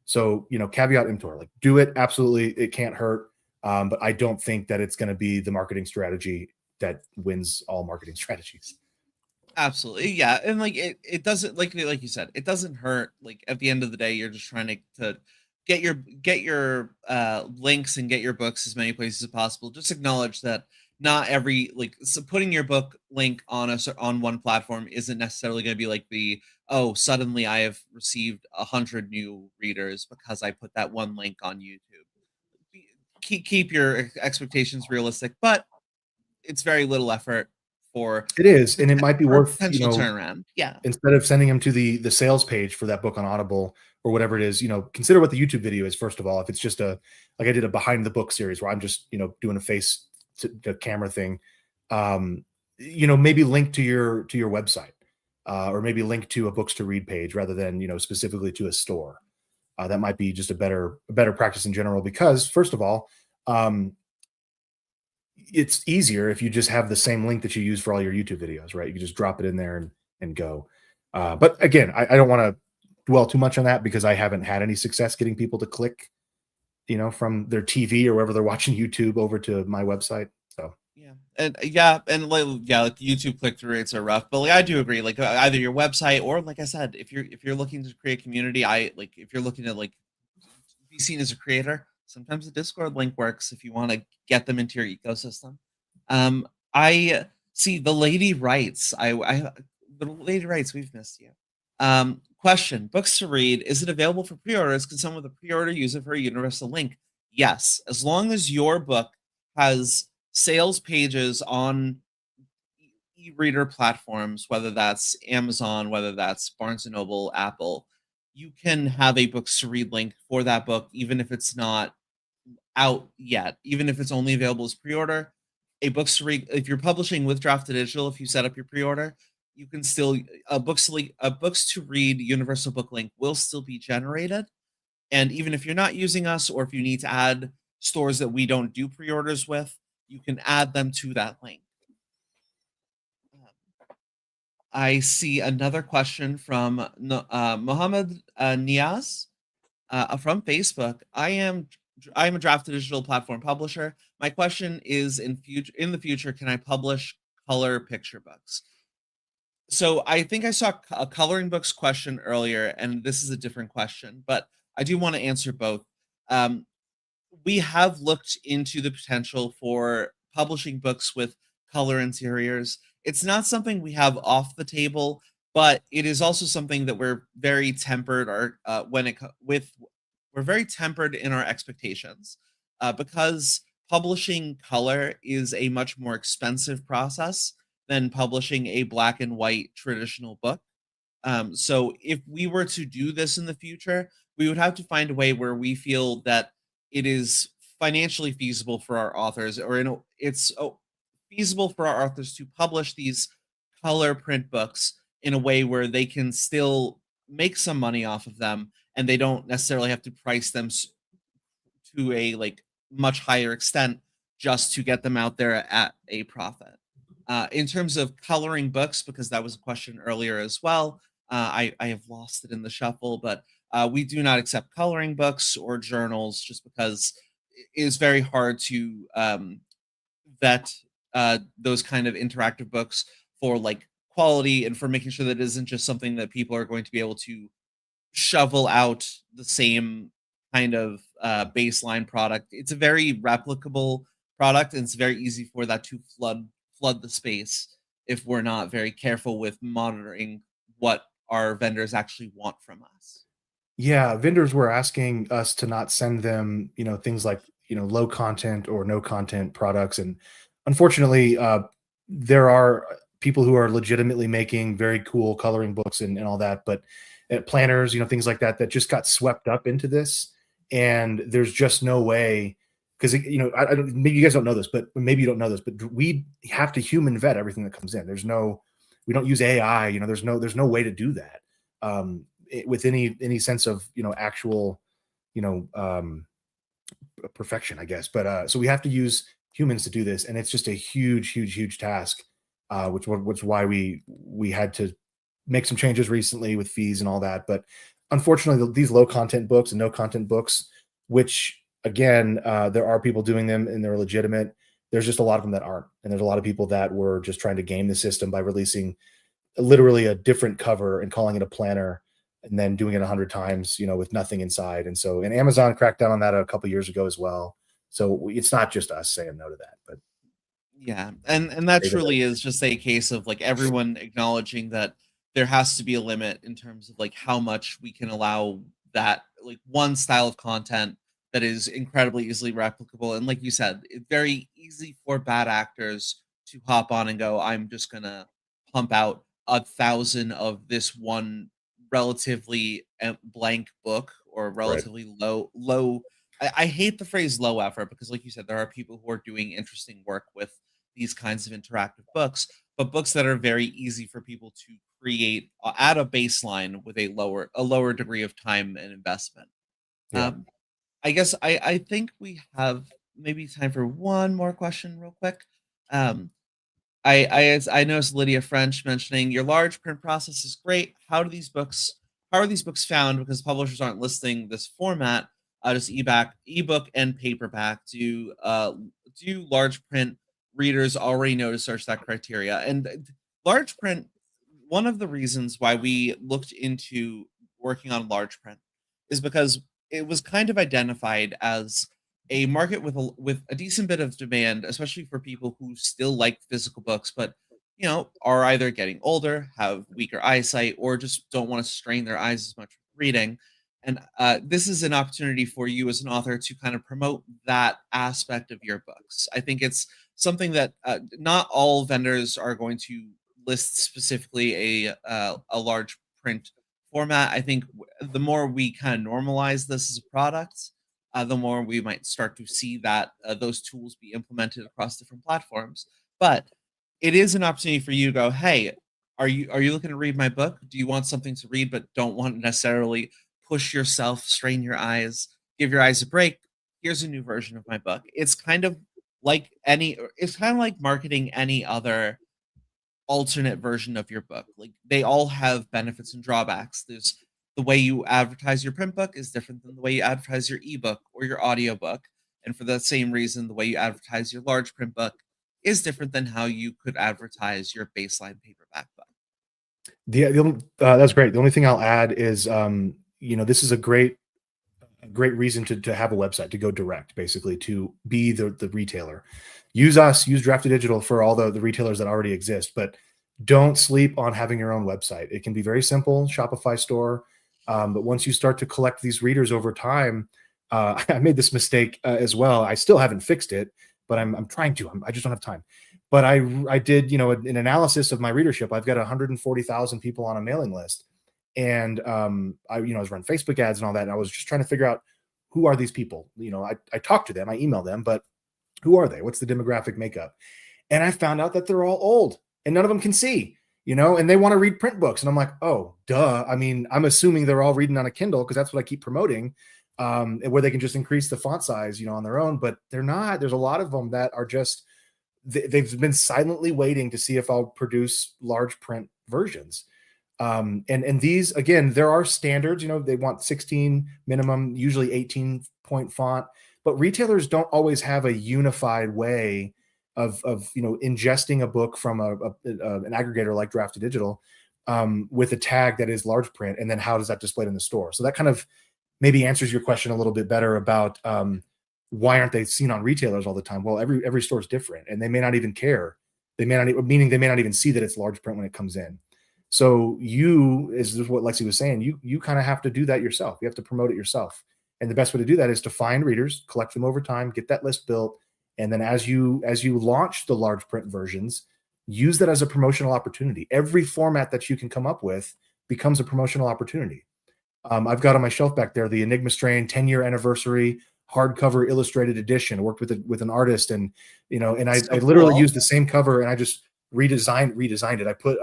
A: So, caveat emptor, like, do it. Absolutely. It can't hurt. But I don't think that it's going to be the marketing strategy that wins all marketing strategies.
B: Absolutely. Yeah. And like it doesn't, like you said, it doesn't hurt. Like at the end of the day, you're just trying to get your links and get your books as many places as possible. Just acknowledge that not every, so putting your book link on one platform isn't necessarily going to be like oh, suddenly I have received 100 new readers because I put that one link on YouTube. Keep your expectations realistic, but it's very little effort for
A: it is, and it might be worth
B: potential turnaround. Yeah.
A: Instead of sending them to the sales page for that book on Audible or whatever it is, consider what the YouTube video is. First of all, if it's just like I did a behind the book series where I'm just doing a face to the camera thing, maybe link to your website, or maybe link to a books to read page rather than specifically to a store. That might be just a better practice in general, because first of all, it's easier if you just have the same link that you use for all your YouTube videos, right? You can just drop it in there and go. But again, I don't want to dwell too much on that, because I haven't had any success getting people to click, from their TV or wherever they're watching YouTube over to my website. So
B: like YouTube click-through rates are rough, but I do agree, either your website or, like I said, if you're looking to create community, if you're looking to be seen as a creator, sometimes the Discord link works if you want to get them into your ecosystem. I see the lady writes. The lady writes, we've missed you. Question: books to read. Is it available for pre-orders? Can someone with a pre-order use it for a universal link? Yes, as long as your book has sales pages on e-reader platforms, whether that's Amazon, whether that's Barnes & Noble, Apple, you can have a books to read link for that book, even if it's not out yet, even if it's only available as pre-order. A books to read, if you're publishing with Draft2Digital, if you set up your pre-order, you can still a books to read universal book link will still be generated. And even if you're not using us, or if you need to add stores that we don't do pre-orders with, you can add them to that link. I see another question from Mohammed Niaz from Facebook. I am a Draft2Digital platform publisher. My question is, in the future, can I publish color picture books? So I think I saw a coloring books question earlier, and this is a different question, but I do want to answer both. We have looked into the potential for publishing books with color interiors. It's not something we have off the table, but it is also something that we're very tempered we're very tempered in our expectations, because publishing color is a much more expensive process than publishing a black and white traditional book. So if we were to do this in the future, we would have to find a way where we feel that it is financially feasible for our authors, or it's feasible for our authors to publish these color print books in a way where they can still make some money off of them, and they don't necessarily have to price them to a much higher extent just to get them out there at a profit. In terms of coloring books, because that was a question earlier as well, I have lost it in the shuffle, but we do not accept coloring books or journals, just because it is very hard to vet those kind of interactive books for quality, and for making sure that it isn't just something that people are going to be able to shovel out the same kind of baseline product. It's a very replicable product, and it's very easy for that to flood the space if we're not very careful with monitoring what our vendors actually want from us.
A: Yeah, vendors were asking us to not send them, things like, low content or no content products. And unfortunately, there are people who are legitimately making very cool coloring books and all that, but planners, things like that just got swept up into this. And there's just no way, because I don't, maybe you guys don't know this, but maybe you don't know this, but we have to human vet everything that comes in. We don't use AI. There's no way to do that with any sense of actual perfection, I guess. But so we have to use humans to do this, and it's just a huge task. Which why we had to make some changes recently with fees and all that. But unfortunately, these low content books and no content books, which again, there are people doing them and they're legitimate. There's just a lot of them that aren't, and there's a lot of people that were just trying to game the system by releasing literally a different cover and calling it a planner, and then doing it 100 times, with nothing inside. And Amazon cracked down on that a couple years ago as well. So it's not just us saying no to that, but
B: yeah, and that truly is just a case of like everyone acknowledging that there has to be a limit in terms of like how much we can allow that like one style of content that is incredibly easily replicable. And like you said, it's very easy for bad actors to hop on and go, I'm just gonna pump out 1,000 of this one relatively blank book, or relatively low. I hate the phrase low effort, because like you said, there are people who are doing interesting work with these kinds of interactive books, but books that are very easy for people to create at a baseline with a lower degree of time and investment.
A: yeah.
B: I guess I think we have maybe time for one more question real quick. Um, I noticed Lydia French mentioning your large print process is great. How are these books found? Because publishers aren't listing this format, just ebook and paperback. Do large print readers already know to search that criteria? And large print, one of the reasons why we looked into working on large print is because it was kind of identified as a market with a decent bit of demand, especially for people who still like physical books, but are either getting older, have weaker eyesight, or just don't want to strain their eyes as much with reading. And this is an opportunity for you as an author to kind of promote that aspect of your books. I think it's something that not all vendors are going to list specifically a large print format. I think the more we kind of normalize this as a product, the more we might start to see that those tools be implemented across different platforms. But it is an opportunity for you to go, hey, are you looking to read my book? Do you want something to read but don't want to necessarily push yourself, strain your eyes, give your eyes a break? Here's a new version of my book. It's kind of like marketing any other alternate version of your book. Like, they all have benefits and drawbacks. There's the way you advertise your print book is different than the way you advertise your ebook or your audiobook. And for that same reason, the way you advertise your large print book is different than how you could advertise your baseline paperback book.
A: That's great. The only thing I'll add is, this is a great reason to have a website, to go direct, basically, to be the retailer. Use Draft2Digital for all the retailers that already exist, but don't sleep on having your own website. It can be very simple, Shopify store. But once you start to collect these readers over time, I made this mistake as well. I still haven't fixed it, but I'm trying to. I just don't have time. But I did, an analysis of my readership. I've got 140,000 people on a mailing list, and I was running Facebook ads and all that. And I was just trying to figure out, who are these people? I talk to them, I email them, but who are they? What's the demographic makeup? And I found out that they're all old and none of them can see, and they want to read print books. And I'm like, oh, duh. I mean, I'm assuming they're all reading on a Kindle because that's what I keep promoting, where they can just increase the font size, on their own, but they're not. There's a lot of them that are just, they've been silently waiting to see if I'll produce large print versions. And these, again, there are standards, they want 16 minimum, usually 18-point font, but retailers don't always have a unified way of ingesting a book from an aggregator like Draft2Digital with a tag that is large print, and then how does that display in the store? So that kind of maybe answers your question a little bit better about why aren't they seen on retailers all the time? Well, every store is different, and they may not even care. They may not even see that it's large print when it comes in. So this is what Lexi was saying, you kind of have to do that yourself. You have to promote it yourself. And the best way to do that is to find readers, collect them over time, get that list built. And then as you launch the large print versions, use that as a promotional opportunity. Every format that you can come up with becomes a promotional opportunity. I've got on my shelf back there the Enigma Strain 10-year anniversary hardcover illustrated edition. I worked with an artist, and I literally used the same cover, and I just redesigned it. I put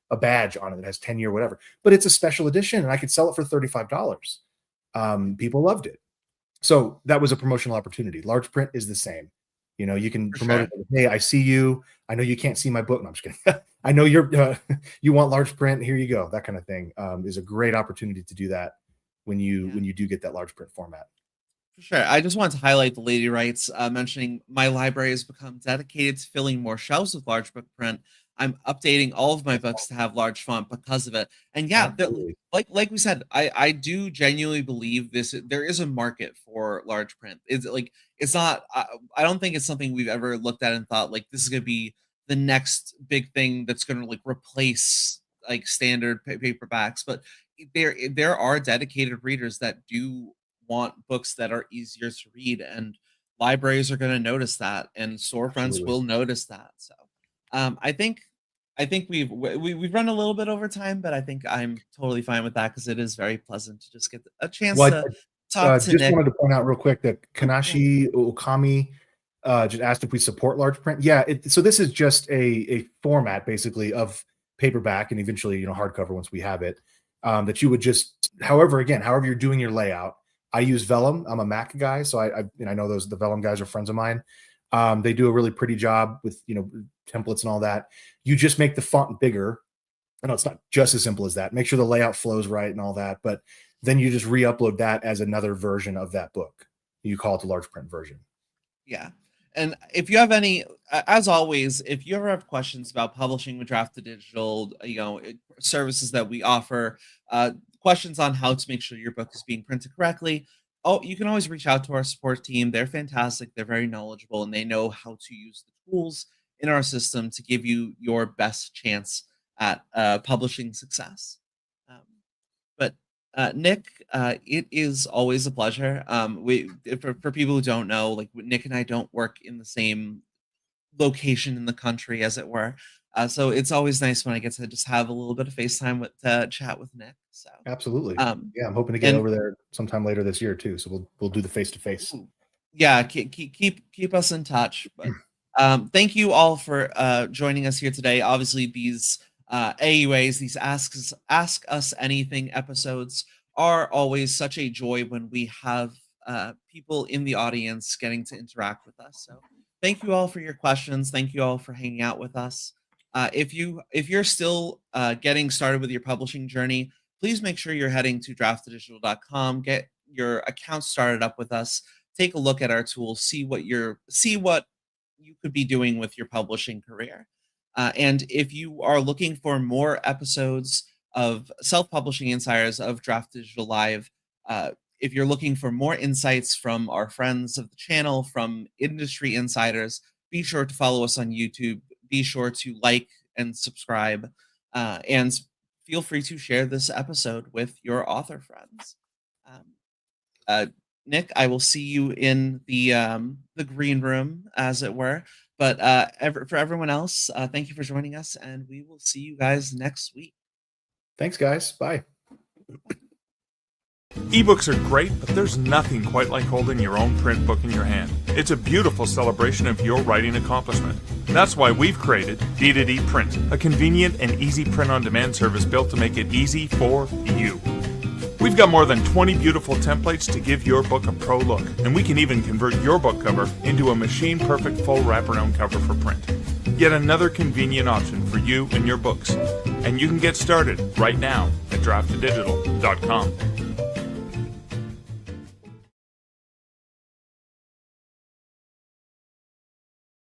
A: a badge on it that has 10-year whatever, but it's a special edition, and I could sell it for $35. People loved it. So that was a promotional opportunity. Large print is the same. You can promote it. Hey, I see you. I know you can't see my book. No, I'm just kidding. I know you want large print. Here you go. That kind of thing is a great opportunity to do that when you do get that large print format.
B: For sure. I just wanted to highlight the lady writes, mentioning my library has become dedicated to filling more shelves with large book print. I'm updating all of my books to have large font because of it. And yeah, like we said, I do genuinely believe there is a market for large print. It's not, I don't think it's something we've ever looked at and thought like this is going to be the next big thing that's going to like replace like standard paperbacks. But there are dedicated readers that do want books that are easier to read, and libraries are going to notice that, and storefronts will notice that. So I think we've run a little bit over time, but I think I'm totally fine with that because it is very pleasant to just get a chance to talk to
A: Nick.
B: Just
A: wanted to point out real quick that Kanashi Okami just asked if we support large print. Yeah, so this is just a format basically of paperback and eventually hardcover once we have it, that you would just however you're doing your layout. I use Vellum. I'm a Mac guy, so I know the Vellum guys are friends of mine. They do a really pretty job with templates and all that. You just make the font bigger. I know it's not just as simple as that. Make sure the layout flows right and all that, but then you just re-upload that as another version of that book. You call it the large print version.
B: Yeah. And if you have any, as always, if you ever have questions about publishing with Draft2Digital, services that we offer, questions on how to make sure your book is being printed correctly, you can always reach out to our support team. They're fantastic. They're very knowledgeable, and they know how to use the tools in our system to give you your best chance at publishing success. Nick, it is always a pleasure. For people who don't know, like Nick and I don't work in the same location in the country, as it were. So it's always nice when I get to just have a little bit of FaceTime with chat with Nick. So
A: absolutely, yeah, I'm hoping to get over there sometime later this year too. So we'll do the face to face.
B: Yeah, keep us in touch. But thank you all for joining us here today. Obviously, these AUAs, these ask us anything episodes are always such a joy when we have people in the audience getting to interact with us. So thank you all for your questions. Thank you all for hanging out with us. If you're still getting started with your publishing journey, please make sure you're heading to draft2digital.com, get your account started up with us, take a look at our tools, see what you could be doing with your publishing career. And if you are looking for more episodes of Self-Publishing Insiders of Draft2Digital Live, if you're looking for more insights from our friends of the channel, from industry insiders, be sure to follow us on YouTube. Be sure to like and subscribe, and feel free to share this episode with your author friends. Nick, I will see you in the green room, as it were. But for everyone else, thank you for joining us, and we will see you guys next week.
A: Thanks, guys. Bye.
C: Ebooks are great, but there's nothing quite like holding your own print book in your hand. It's a beautiful celebration of your writing accomplishment. That's why we've created D2D Print, a convenient and easy print-on-demand service built to make it easy for you. We've got more than 20 beautiful templates to give your book a pro look, and we can even convert your book cover into a machine-perfect full wraparound cover for print. Yet another convenient option for you and your books. And you can get started right now at draft2digital.com.